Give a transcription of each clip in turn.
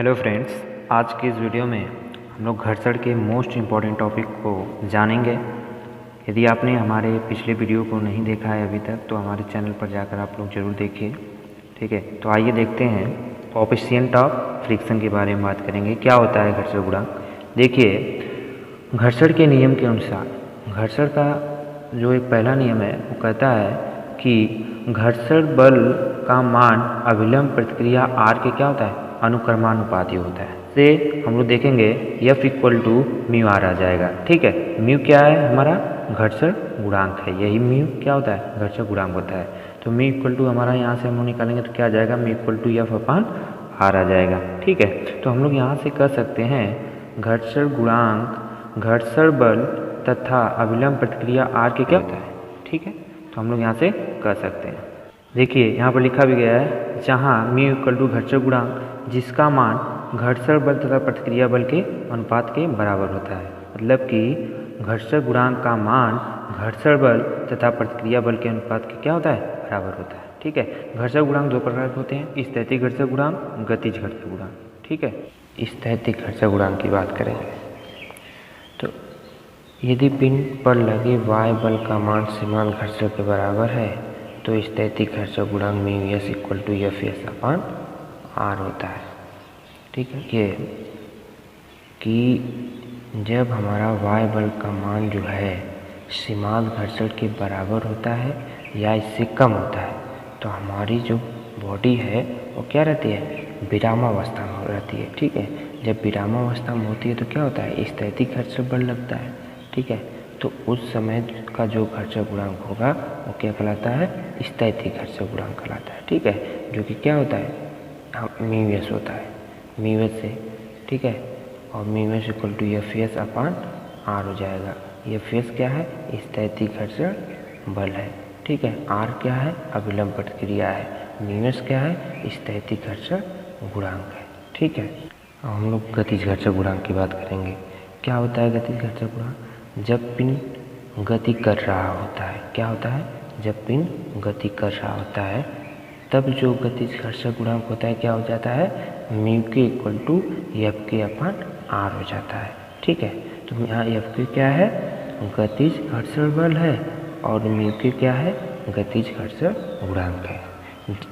Hello friends, आज की इस वीडियो में हम लोग घर्षण के मोस्ट इम्पॉर्टेंट टॉपिक को जानेंगे। यदि आपने हमारे पिछले वीडियो को नहीं देखा है अभी तक तो हमारे चैनल पर जाकर आप लोग ज़रूर देखिए। ठीक है, तो आइए देखते हैं कोएफिशिएंट ऑफ फ्रिक्शन के बारे में बात करेंगे। क्या होता है घर्षण गुणांक? देखिए, घर्षण के नियम के अनुसार घर्षण का जो एक पहला नियम है वो कहता है कि घर्षण बल का मान अभिलंब प्रतिक्रिया आर के क्या होता है, अनुक्रमानुपाती होता है। से हम लोग देखेंगे F equal to mu R आ जाएगा। ठीक है, म्यू क्या है? हमारा घर्षण गुणांक है। यही म्यू क्या होता है? घर्षण गुणांक होता है। तो म्यू इक्वल टू हमारा यहाँ से हम लोग निकालेंगे तो क्या आ जाएगा? Mu equal to F upon R आ जाएगा। ठीक है, तो हम लोग यहाँ से कह सकते हैं घर्षण गुणांक घर्षण बल तथा अभिलंब प्रतिक्रिया आर के क्या होता है। ठीक है, तो हम लोग यहाँ से कह सकते हैं। देखिए यहाँ पर लिखा भी गया है, जहाँ म्यू इक्वल टू घर्षण गुणांक जिसका मान घर्षण बल तथा प्रतिक्रिया बल के अनुपात के बराबर होता है। मतलब कि घर्षण गुणांक का मान घर्षण बल तथा प्रतिक्रिया बल के अनुपात के क्या होता है? बराबर होता है। ठीक है, घर्षण गुणांक दो प्रकार के होते हैं, स्थैतिक घर्षण गुणांक, गतिज घर्षण गुणांक। ठीक है, स्थैतिक घर्षण गुणांक की बात करेंगे तो यदि पिंड पर लगे वाय बल का मान समान घर्षण के बराबर है तो स्थैतिक घर्षण गुणांक mu S equal to F S upon R होता है। ठीक है, ये कि जब हमारा वाय बल का मान जो है सीमांत घर्षण के बराबर होता है या इससे कम होता है तो हमारी जो बॉडी है वो क्या रहती है? विरामावस्था में रहती है। ठीक है, जब विरामावस्था में होती है तो क्या होता है? स्थैतिक घर्षण बल लगता है। ठीक है, तो उस समय का जो घर्षण गुणांक होगा वो क्या कहलाता है? स्थैतिक घर्षण गुणांक कहलाता है। ठीक है, जो कि क्या होता है? म्यू एस होता है, म्यू एस से। ठीक है, और mu S equal to F S upon R हो जाएगा। एफ एस क्या है? स्थैतिक घर्षण बल है। ठीक है, आर क्या है? अभिलंब प्रतिक्रिया है। म्यू एस क्या है? स्थैतिक घर्षण गुणांक है। ठीक है, अब हम लोग गतिज घर्षण गुणांक की बात करेंगे। क्या होता है गतिज घर्षण गुणांक? जब पिंड गति कर रहा होता है, क्या होता है? जब पिंड गति कर रहा होता है तब जो गतिज घर्षण गुणांक होता है क्या हो जाता है? म्यू के इक्वल टू एफ के अपान आर हो जाता है। ठीक है, तो यहाँ एफ के क्या है? गतिज घर्षण बल है और म्यू के क्या है? गतिज घर्षण गुणांक है।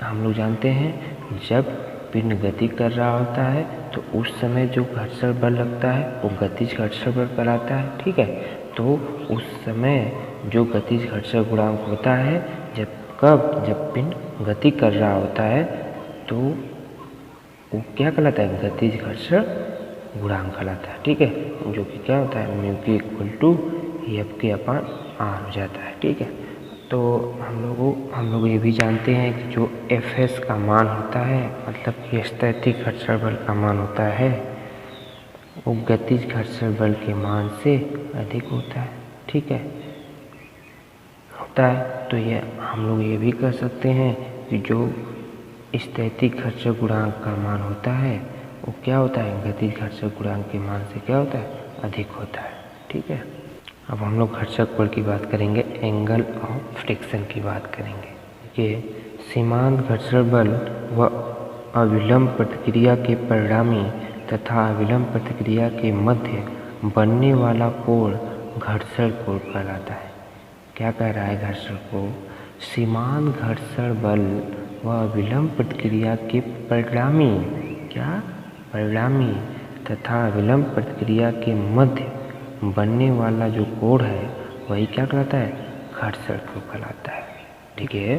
हम लोग जानते हैं जब पिंड गति कर रहा होता है तो उस समय जो घर्षण बल लगता है वो गतिज घर्षण बल कहलाता है। ठीक है, तो उस समय जो गतिज घर्षण गुणांक होता है जब पिंड गति कर रहा होता है तो वो क्या कहलाता है? गतिज घर्षण गुणांक कहलाता है। ठीक है, जो कि क्या होता है? म्यू के इक्वल टू एफ के अपान आर हो जाता है। ठीक है, तो हम लोग ये भी जानते हैं कि जो एफ एस का मान होता है मतलब कि स्थैतिक घर्षण बल का मान होता है वो गतिज घर्षण बल के मान से अधिक होता है। ठीक है, होता है तो ये हम लोग ये भी कह सकते हैं कि जो स्थैतिक घर्षण गुणांक का मान होता है वो क्या होता है? गतिज घर्षण गुणांक के मान से क्या होता है? अधिक होता है। ठीक है, अब हम लोग घर्षण बल की बात करेंगे, एंगल ऑफ फ्रिक्शन की बात करेंगे। ये सीमांत घर्षण बल व अविलंब प्रतिक्रिया के परिणामी तथा अविलंब प्रतिक्रिया के मध्य बनने वाला कोण घर्षण कोण कहलाता है। क्या कह रहा है घर्षण को? सीमांत घर्षण बल व अविलंब प्रतिक्रिया के परिणामी तथा अविलंब प्रतिक्रिया के मध्य बनने वाला जो कोण है वही क्या कहलाता है? घर्षण कोण कहलाता है। ठीक है,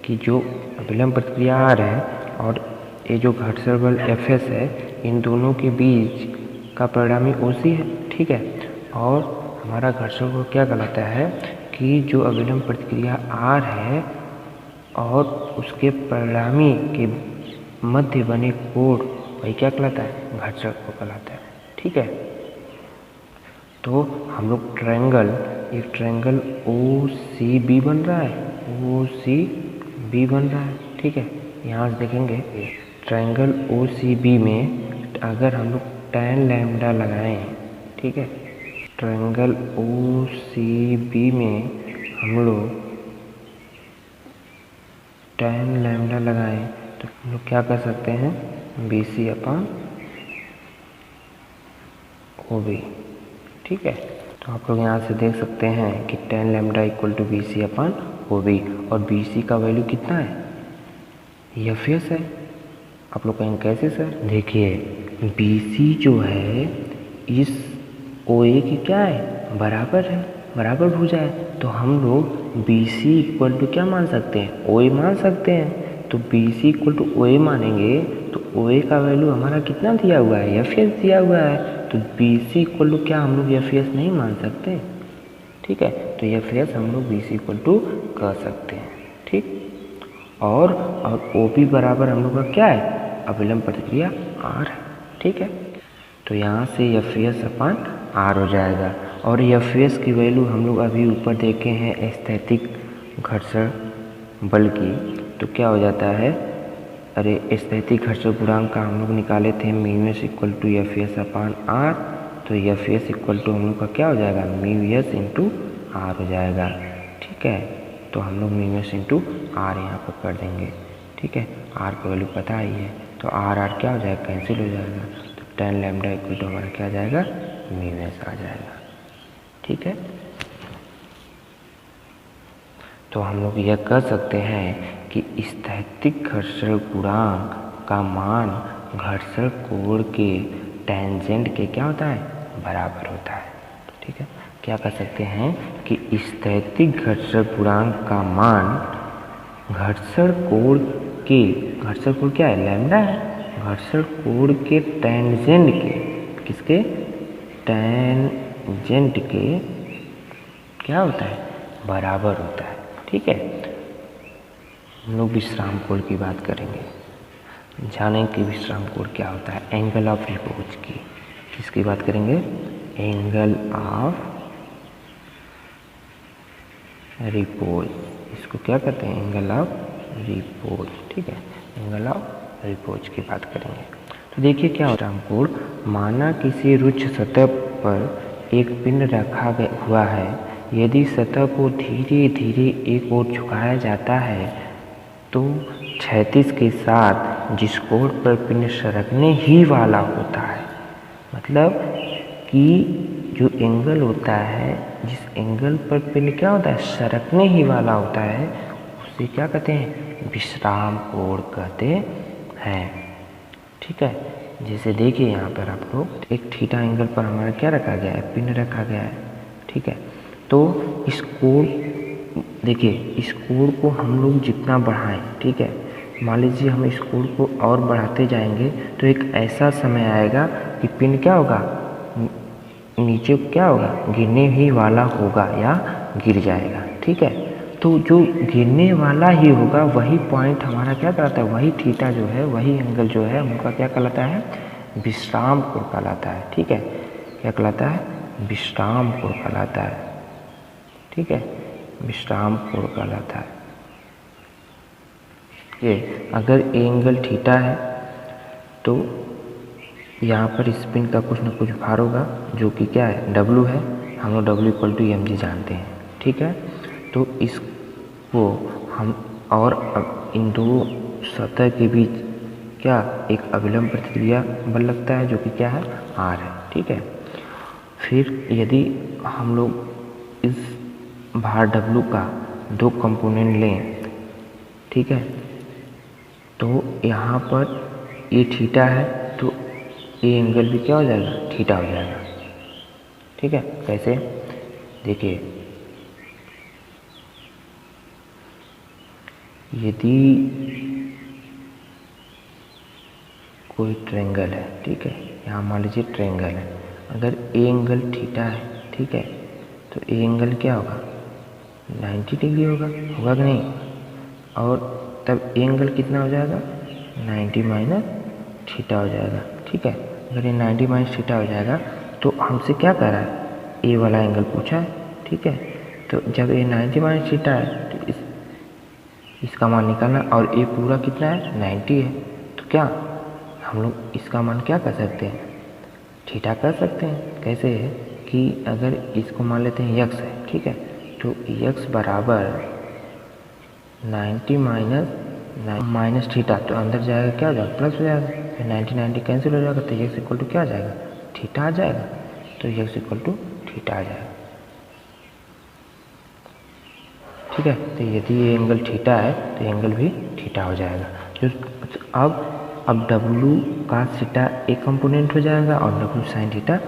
कि जो अविलंब प्रतिक्रिया आर है और ये जो घर्षण बल एफ एस है इन दोनों के बीच का परिणामी ओ सी है। ठीक है, और हमारा घर्षण कोण क्या कहलाता है कि जो अविलंब प्रतिक्रिया आर है और उसके परिणामी के मध्य बने कोण वही क्या कहलाता है? घर्षण कोण कहलाता है। ठीक है, तो हम लोग एक ट्रायंगल ओ सी बी बन रहा है, ओ सी बी बन रहा है। ठीक है, यहाँ से देखेंगे ट्रायंगल ओ सी बी में अगर हम लोग tan लैम्डा लगाएं, ठीक है, ट्रायंगल ओ सी बी में हम लोग tan लैम्डा लगाएं तो हम लोग क्या कर सकते हैं? बी सी अपान OB। ठीक है, तो आप लोग यहाँ से देख सकते हैं कि tan lambda equal to BC upon OB, और BC का वैल्यू कितना है, FS है। आप लोग कहेंगे कैसे सर? देखिए BC जो है इस OA की क्या है, बराबर है, बराबर भुजा है। तो हम लोग BC इक्वल टू क्या मान सकते हैं, OA मान सकते हैं। तो BC इक्वल टू OA मानेंगे तो OA का वैल्यू हमारा कितना दिया हुआ है, FS दिया हुआ है। तो BC इक्वल टू क्या हम लोग FS नहीं मान सकते? ठीक है, तो FS हम लोग BC इक्वल टू कर सकते हैं। ठीक, और OP बराबर हम लोग का क्या है, अभिलंब प्रतिक्रिया R है। ठीक है, तो यहाँ से FS अपन R हो जाएगा। और FS की वैल्यू हम लोग अभी ऊपर देखे हैं स्थैतिक घर्षण बल की, तो क्या हो जाता है, अरे स्थैतिक घर्षण गुणांक का हम लोग निकाले थे mu S equal to FS upon R। तो FS इक्वल टू हम लोग का क्या हो जाएगा, म्यू एस इंटू R हो जाएगा। ठीक है, तो हम लोग म्यू एस इंटू R यहाँ पर कर देंगे। ठीक है, R का वैल्यू पता ही है, तो R क्या हो जाएगा, कैंसिल हो जाएगा। तो tan लैम्डा इक्वल टू हमारा क्या आ जाएगा, म्यू एस आ जाएगा। ठीक है, तो हम लोग यह कर सकते हैं कि स्थैतिक घर्षण गुणांक का मान घर्षण कोण के टेंजेंट के क्या होता है, बराबर होता है। ठीक है, क्या कर सकते हैं कि स्थैतिक घर्षण गुणांक का मान घर्षण कोण के, घर्षण कोण क्या है, लैम्डा है, घर्षण कोण के टेंजेंट के, किसके, टेंजेंट के क्या होता है, बराबर होता है। ठीक है, हम लोग विश्राम कोण की बात करेंगे, जाने कि विश्राम कोण क्या होता है, एंगल ऑफ रिपोज की। किसकी बात करेंगे, एंगल ऑफ रिपोज, इसको क्या कहते हैं, एंगल ऑफ रिपोज। ठीक है, एंगल ऑफ रिपोज की बात करेंगे। तो देखिए क्या होता है, कोण, माना किसी रुक्ष सतह पर एक पिंड रखा हुआ है, यदि सतह को धीरे धीरे एक ओर झुकाया जाता है तो क्षैतिज के साथ जिस कोण पर पिंड सरकने ही वाला होता है, मतलब कि जो एंगल होता है, जिस एंगल पर पिंड क्या होता है, सरकने ही वाला होता है, उसे क्या कहते हैं, विश्राम कोण कहते हैं। ठीक है, जैसे देखिए यहाँ पर आप लोग एक थीटा एंगल पर हमारा क्या रखा गया है, पिंड रखा गया है। ठीक है, तो इस कोण, देखिए इस कोण को हम लोग जितना बढ़ाएं, ठीक है, मान लीजिए हम इस कोण को और बढ़ाते जाएंगे तो एक ऐसा समय आएगा कि पिंड क्या होगा, नीचे क्या होगा, गिरने ही वाला होगा या गिर जाएगा। ठीक है, तो जो गिरने वाला ही होगा वही पॉइंट हमारा क्या कहलाता है, वही थीटा जो है, वही एंगल जो है उनका क्या कहलाता है, विश्राम कोण कहलाता है। ठीक है, क्या कहलाता है, विश्राम कोण कहलाता है। ठीक है, विश्राम कोण कहलाता है। ये अगर एंगल थीटा है तो यहाँ पर स्पिन का कुछ ना कुछ भार होगा जो कि क्या है, W है, हम लोग W इक्वल टू mg जानते हैं। ठीक है, तो इसको हम, और अब इन दो सतह के बीच क्या एक अभिलंब प्रतिक्रिया बल लगता है जो कि क्या है, R है। ठीक है, फिर यदि हम लोग इस भार W का दो कंपोनेंट लें, ठीक है, तो यहाँ पर ये थीटा है तो ये एंगल भी क्या हो जाएगा, थीटा हो जाएगा। ठीक है, कैसे, देखिए यदि कोई ट्रायंगल है, ठीक है, यहाँ मान लीजिए ट्रायंगल है, अगर ए एंगल थीटा है, ठीक है, तो ए एंगल क्या होगा, 90 डिग्री होगा कि नहीं, और तब ए एंगल कितना हो जाएगा, 90 माइनस थीटा हो जाएगा। ठीक है, अगर ये 90 माइनस थीटा हो जाएगा तो हमसे क्या कह रहा है, ए वाला एंगल पूछा है। ठीक है, तो जब ये 90 माइनस थीटा है तो इसका मान निकालना, और ए पूरा कितना है, 90 है, तो क्या हम लोग इसका मान क्या कर सकते हैं, थीटा कर सकते हैं। कैसे है कि अगर इसको मान लेते हैं x है, ठीक है, तो x बराबर 90 माइनस थीटा, तो अंदर जाएगा क्या हो जाएगा, प्लस हो जाएगा, फिर 90 कैंसिल हो जाएगा, तो x इक्वल टू क्या आ जाएगा, थीटा आ जाएगा। तो x इक्वल टू थीटा आ जाएगा। ठीक है, तो यदि ये एंगल थीटा है तो एंगल भी थीटा हो जाएगा। जो अब W cos थीटा एक कंपोनेंट हो जाएगा और W sin थीटा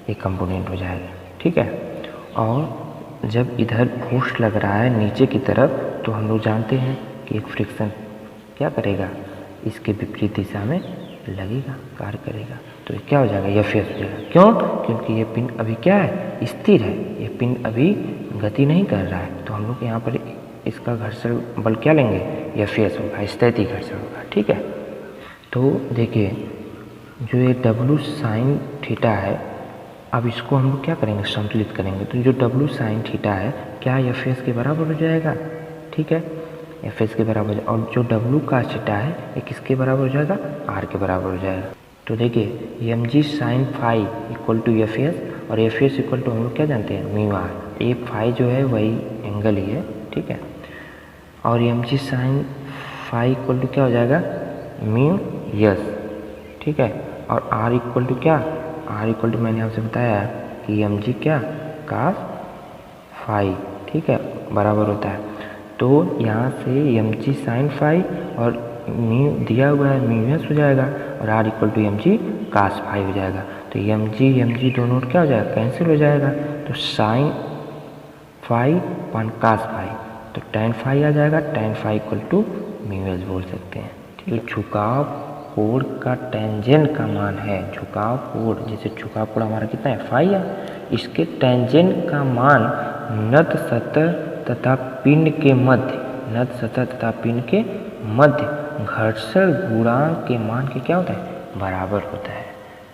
एक कंपोनेंट हो जाएगा। ठीक है, और जब इधर फोर्स लग रहा है नीचे की तरफ तो हम लोग जानते हैं कि एक फ्रिक्शन क्या करेगा, इसके विपरीत दिशा में लगेगा, कार्य करेगा। तो ये क्या हो जाएगा, यह फेस हो जाएगा। क्यों? क्योंकि ये पिंड अभी क्या है, स्थिर है, ये पिंड अभी गति नहीं कर रहा है। तो हम लोग यहाँ पर इसका घर्षण बल क्या लेंगे, यह फेस होगा, स्थैतिक घर्षण होगा। ठीक है, तो देखिए जो ये W sin थीटा है, अब इसको हम लोग क्या करेंगे, संतुलित करेंगे। तो जो W sin थीटा है क्या यह फेस के बराबर हो जाएगा। ठीक है, एफ एस के बराबर हो जाएगा। और जो W cos थीटा है ये किसके बराबर हो जाएगा, R के बराबर हो जाएगा। तो देखिए mg sin phi equal to F S, और एफ एस इक्वल टू हम लोग क्या जानते हैं, म्यू आर। ये फाई जो है वही एंगल ही है। ठीक है, और mg sin phi equal to क्या हो जाएगा, म्यू यस। ठीक है, और R इक्वल टू क्या, R इक्वल टू मैंने आपसे बताया कि mg क्या, cos फाई। ठीक है, बराबर होता है। तो यहाँ से mg sin फाई और म्यू दिया हुआ है, म्यू एस हो जाएगा, और R equal to mg cos phi हो जाएगा। तो mg दोनों क्या हो जाएगा, कैंसिल हो जाएगा। तो sin phi upon cos phi, तो tan फाई आ जाएगा, tan phi equal to mu S बोल सकते हैं। ठीक है, झुकाव कोण का टेंजेंट का मान है, झुकाव कोण, जैसे झुकाव कोण हमारा कितना है, फाई है, इसके टेंजेंट का मान नत सतह तथा पिंड के मध्य, नत सतह तथा पिंड के मध्य घर्षण गुणांक के मान के क्या होता है, बराबर होता है।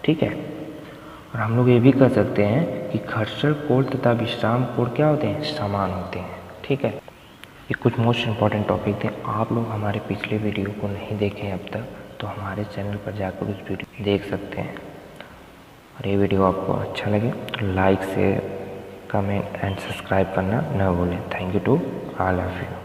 ठीक है, और हम लोग ये भी कर सकते हैं कि घर्षण कोण तथा विश्राम कोण क्या होते हैं, समान होते हैं। ठीक है, ये कुछ मोस्ट इम्पॉर्टेंट टॉपिक थे। आप लोग हमारे पिछले वीडियो को नहीं देखे अब तक तो हमारे चैनल पर जाकर उस वीडियो देख सकते हैं। और ये वीडियो आपको अच्छा लगे तो like, share, comment and subscribe करना न भूलें। Thank you to all of you.